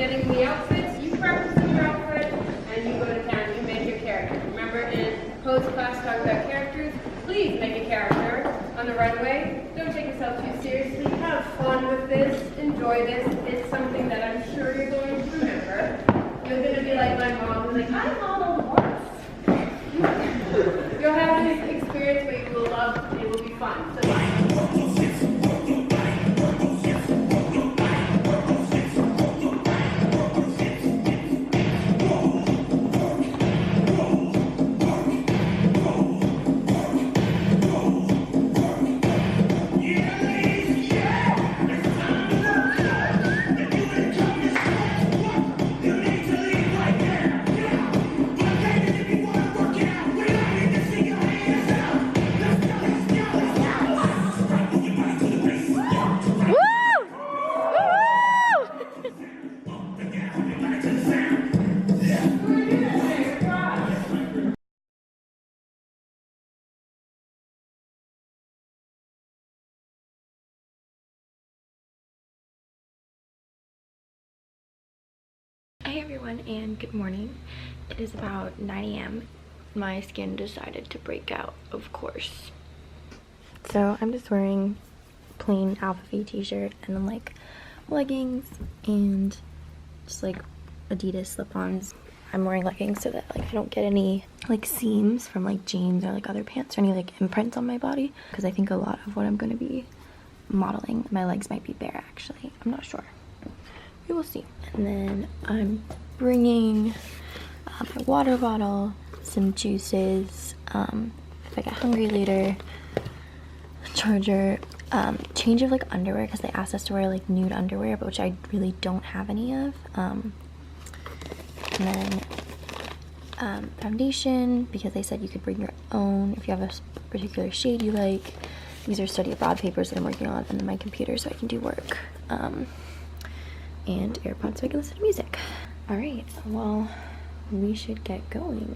getting the outfits, you practice in your outfit, and you go to town, you make your character. Remember in pose class talking about characters, please make a character on the runway. Don't take yourself too seriously. Have fun with this. Enjoy this. It's something that I'm sure you're going to remember. You're going to be like my mom who's like, I modeled once. You'll have this experience where you will love, it will be fun. So Hey everyone, and good morning. It is about 9 a.m. My skin decided to break out, of course. So I'm just wearing plain Alpha V t-shirt and then like leggings and just like Adidas slip-ons. I'm wearing leggings so that like I don't get any like seams from like jeans or like other pants or any like imprints on my body, because I think a lot of what I'm going to be modeling, my legs might be bare actually. I'm not sure. We will see. And then I'm bringing my water bottle, some juices, if I get hungry later, charger, change of like underwear, because they asked us to wear like nude underwear, but which I really don't have any of. And then foundation, because they said you could bring your own if you have a particular shade you like. These are study abroad papers that I'm working on, and then my computer so I can do work. And AirPods so I can listen to music. All right, well, we should get going.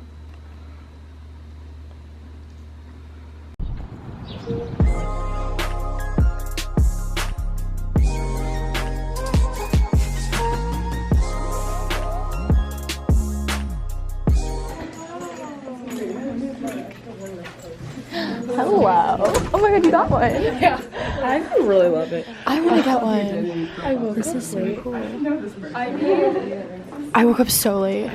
Hello. Oh my god, you got one. Yeah, I really love it. I want to get one. This is so cool. I woke up so late.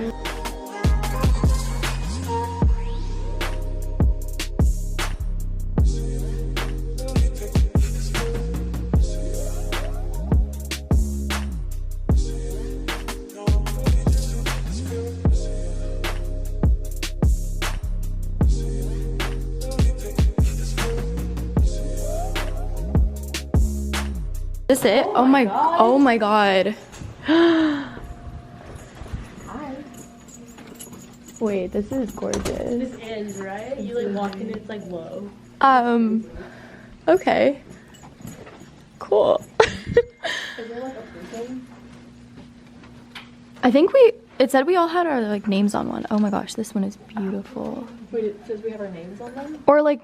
Is this it? Oh my god. Wait, this is gorgeous. This ends, right? You like walk in, it's like low. Okay. Cool. Is there like a person? I think it said we all had our like names on one. Oh my gosh, this one is beautiful. Wait, it says we have our names on them? Or like,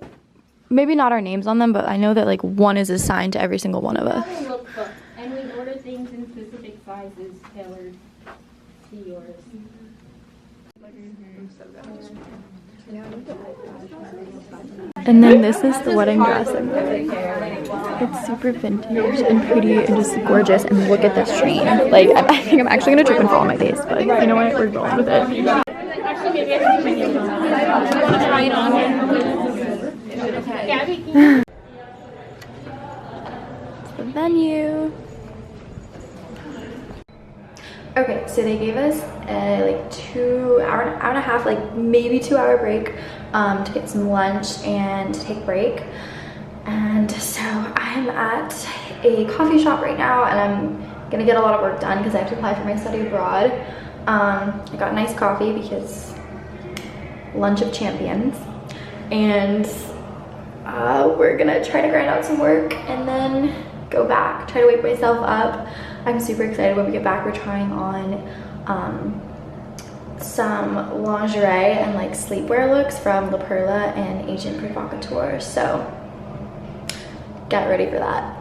maybe not our names on them, but I know that like one is assigned to every single one of us. have a lookbook, and we order things in specific sizes tailored to yours. And then this is the wedding dress I'm wearing. It's super vintage and pretty and just gorgeous, and look at this train. Like, I think I'm actually gonna trip and fall on my face, but you know what, we're going with it. Actually, maybe I can try it on. It's the venue. Okay, so they gave us a like 2 hour and a half, like maybe 2 hour break to get some lunch and to take a break. And so I'm at a coffee shop right now, and I'm gonna get a lot of work done because I have to apply for my study abroad. I got nice coffee because lunch of champions, and we're gonna try to grind out some work and then go back, try to wake myself up. I'm super excited. When we get back, we're trying on some lingerie and like sleepwear looks from La Perla and Agent Provocateur, so get ready for that.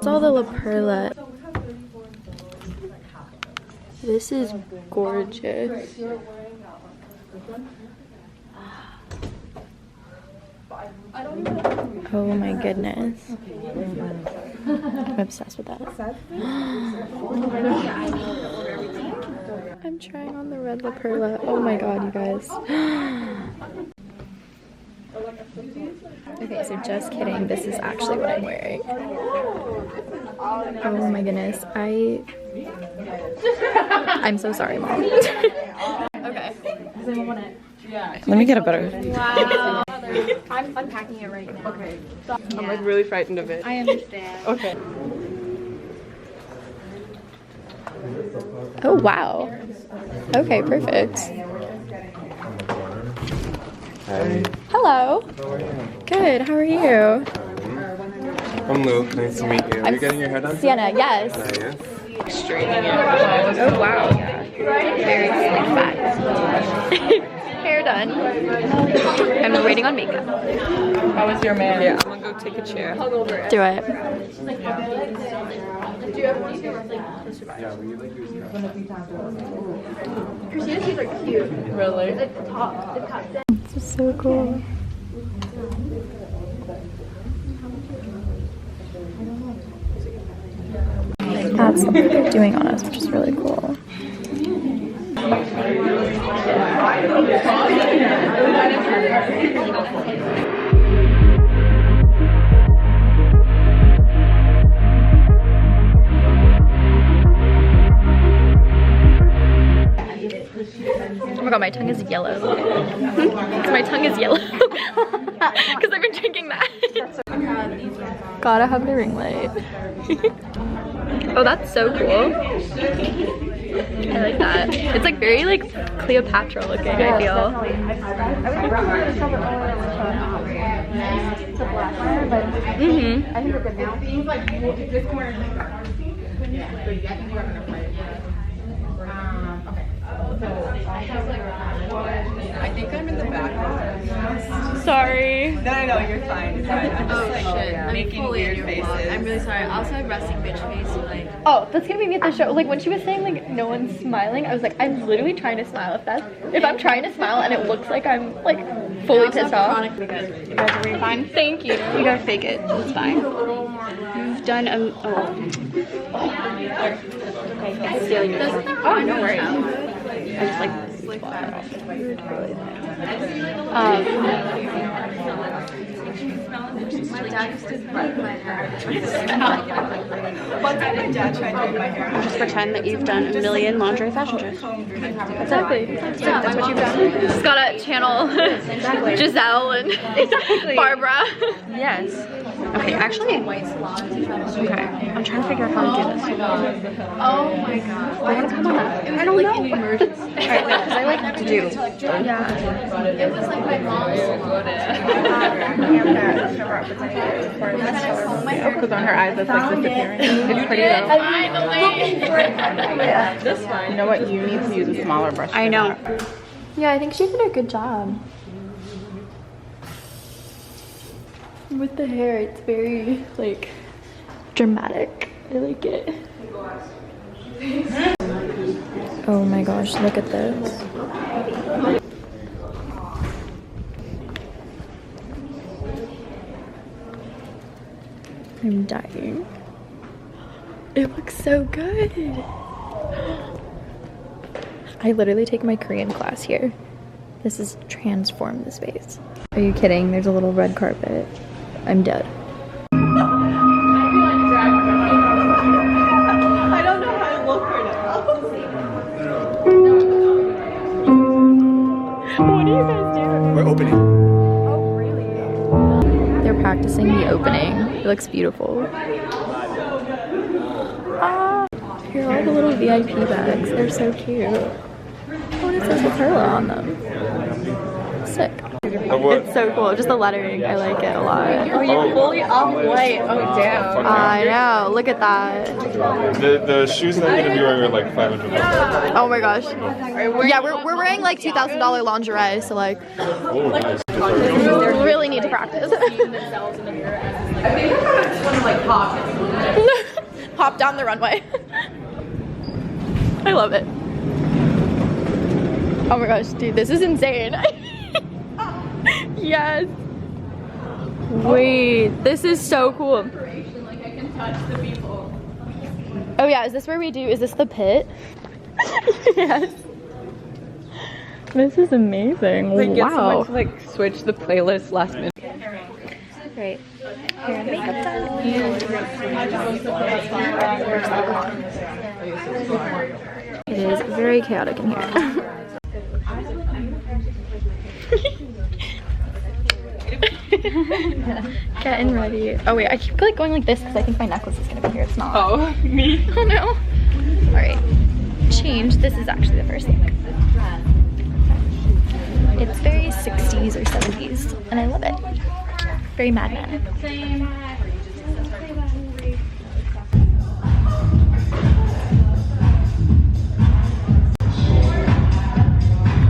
That's all the La Perla. This is gorgeous. Oh my goodness. I'm obsessed with that. I'm trying on the red La Perla. Oh my god, you guys. Okay, so just kidding. This is actually what I'm wearing. Oh my goodness. I'm so sorry, Mom. Okay. Let me get a better. Wow. I'm unpacking it right now. Okay. I'm like really frightened of it. I understand. Okay. Oh, wow. Okay, perfect. Hi. Hello. How are you? Good, how are you? I'm Luke. Nice to meet you. Are you getting your hair done? Sienna, yes. Yes. Oh, wow. Very slick back. Hair done. I'm waiting on makeup. How was your man? Yeah, I'm gonna go take a chair. Do it. Yeah, we like use Christina's teeth are cute. Really? The top. This is so cool. That's something they're doing on us, which is really cool. Oh my god, my tongue is yellow. My tongue is yellow. Because I've been drinking that. Gotta have the ring light. Oh, that's so cool. I like that. It's like very like Cleopatra looking, I feel. Mm-hmm. I think we're good now. Like this corner. I think I'm in the back. Sorry. No, you're fine. I'm just like making weird faces. I'm really sorry. I also have resting bitch face, so like. Oh, that's gonna be me at the show. Like when she was saying like no one's smiling, I was like, I'm literally trying to smile. If I'm trying to smile and it looks like I'm like fully pissed off. You guys are really fine. Thank you. You gotta fake it. It's fine. You've done a. Oh, no worries. I just like. My dad used to rub my hair. One time my dad tried to do my hair. Just pretend that you've done a million lingerie fashion shows. Exactly. Yeah, that's what you've done. Just gotta channel Giselle and Barbara. Yes. Okay, actually. Okay. I'm trying to figure out how to do this. Oh my god. I want to come on that. I don't know. Alright, wait, because I like to do. Yeah. It was like my mom's. Because on her eyes it's like disappearing. It's pretty though. This one. You know what? You need to use a smaller brush. I know. Yeah, I think she did a good job. With the hair, it's very like dramatic. I like it. Oh my gosh, look at this. I'm dying. It looks so good. I literally take my Korean class here. This has transformed the space. Are you kidding? There's a little red carpet. I'm dead. I don't know how to look right now. What are you guys doing? We're opening. Oh, really? They're practicing the opening. It looks beautiful. Ah, here are all the little VIP bags. They're so cute. Oh, and it says La Perla on them. Sick. It's so cool. Just the lettering. I like it a lot. Oh, you're fully off white. Oh, damn. I know. Look at that. The shoes that I'm gonna be wearing are like $500. Oh my gosh. Yeah, we're wearing like $2,000 lingerie, so like Oh, nice. really need to practice. I think it's one of like pockets. hop down the runway. I love it. Oh my gosh, dude, this is insane. Yes. Wait, this is so cool. Like I can touch the people. Oh yeah, is this where we do, is this the pit? Yes. This is amazing. Like, get Wow. someone to like switch the playlist last minute. Great. Hair and makeup done. It is very chaotic in here. Getting ready. Oh wait, I keep like going like this because I think my necklace is gonna be here. It's not. Oh, me. Oh no. All right. Change. This is actually the first thing. It's very 60s or 70s, and I love it. Very Mad Men.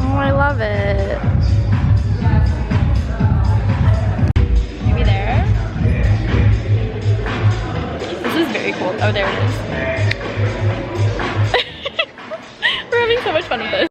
Oh, I love it. Maybe there. This is very cool. Oh, there it is. We're having so much fun with this.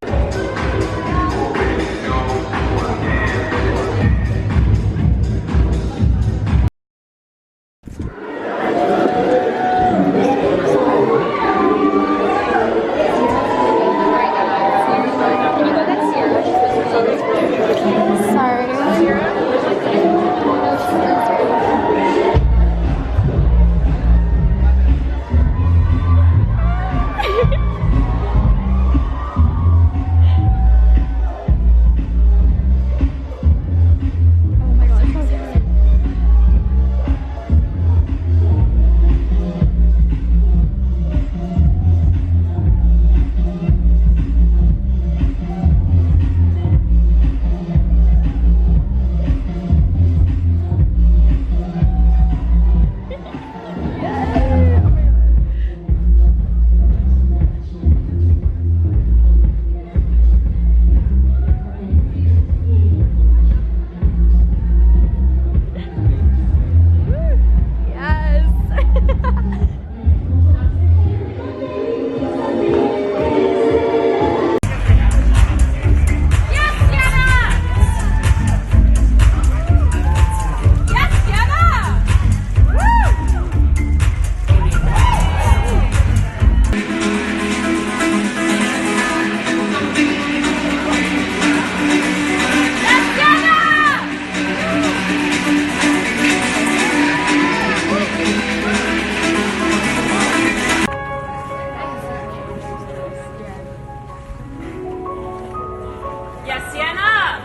Yes, Sienna!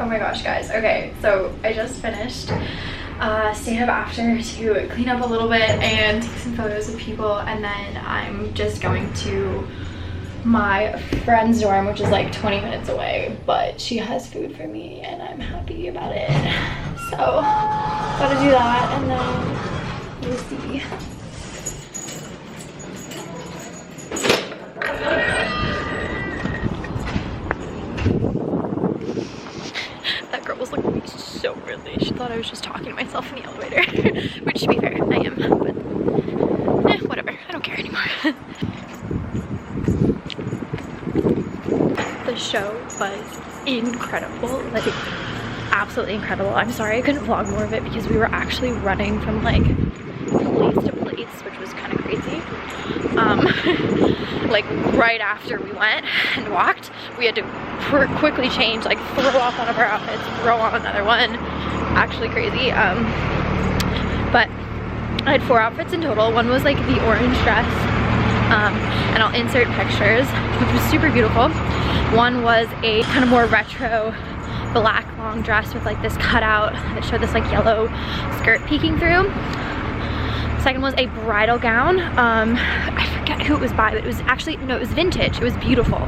Oh my gosh, guys. Okay, so I just finished staying up after to clean up a little bit and take some photos of people, and then I'm just going to my friend's dorm, which is like 20 minutes away, but she has food for me and I'm happy about it. So gotta do that, and then we'll see. That girl was looking at me so weirdly. She thought I was just talking to myself in the elevator, which, to be fair, I am, but whatever. I don't care anymore. The show was incredible, like absolutely incredible. I'm sorry I couldn't vlog more of it because we were actually running from like place to place, which was kind of crazy. Like right after we went and walked, we had to quickly change, like throw off one of our outfits, throw on another one. Actually crazy. But I had 4 outfits in total. One was like the orange dress, and I'll insert pictures, which was super beautiful. One was a kind of more retro black long dress with like this cutout that showed this like yellow skirt peeking through. Second was a bridal gown. I forget who it was by, but it was actually, no, it was vintage. It was beautiful.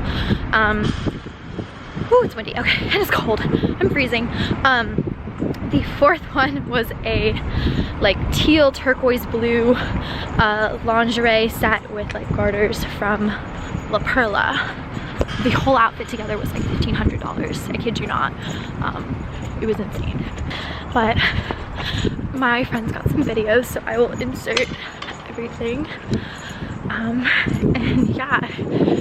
Ooh, it's windy. Okay, and it's cold. I'm freezing. The fourth one was a like teal turquoise blue lingerie set with like garters from La Perla. The whole outfit together was like $1,500. I kid you not. It was insane. But my friends got some videos, so I will insert everything. And yeah,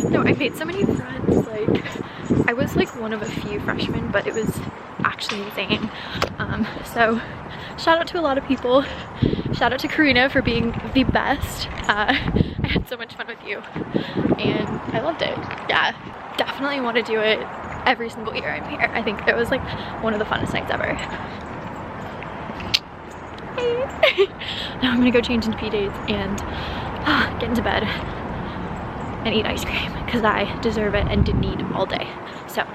no, I made so many friends. Like, I was like one of a few freshmen, but it was actually insane. So shout out to a lot of people. Shout out to Karina for being the best. I had so much fun with you and I loved it. Yeah, definitely want to do it every single year I'm here. I think it was like one of the funnest nights ever. Hey. Now I'm gonna go change into PJs and get into bed and eat ice cream because I deserve it and didn't eat all day. So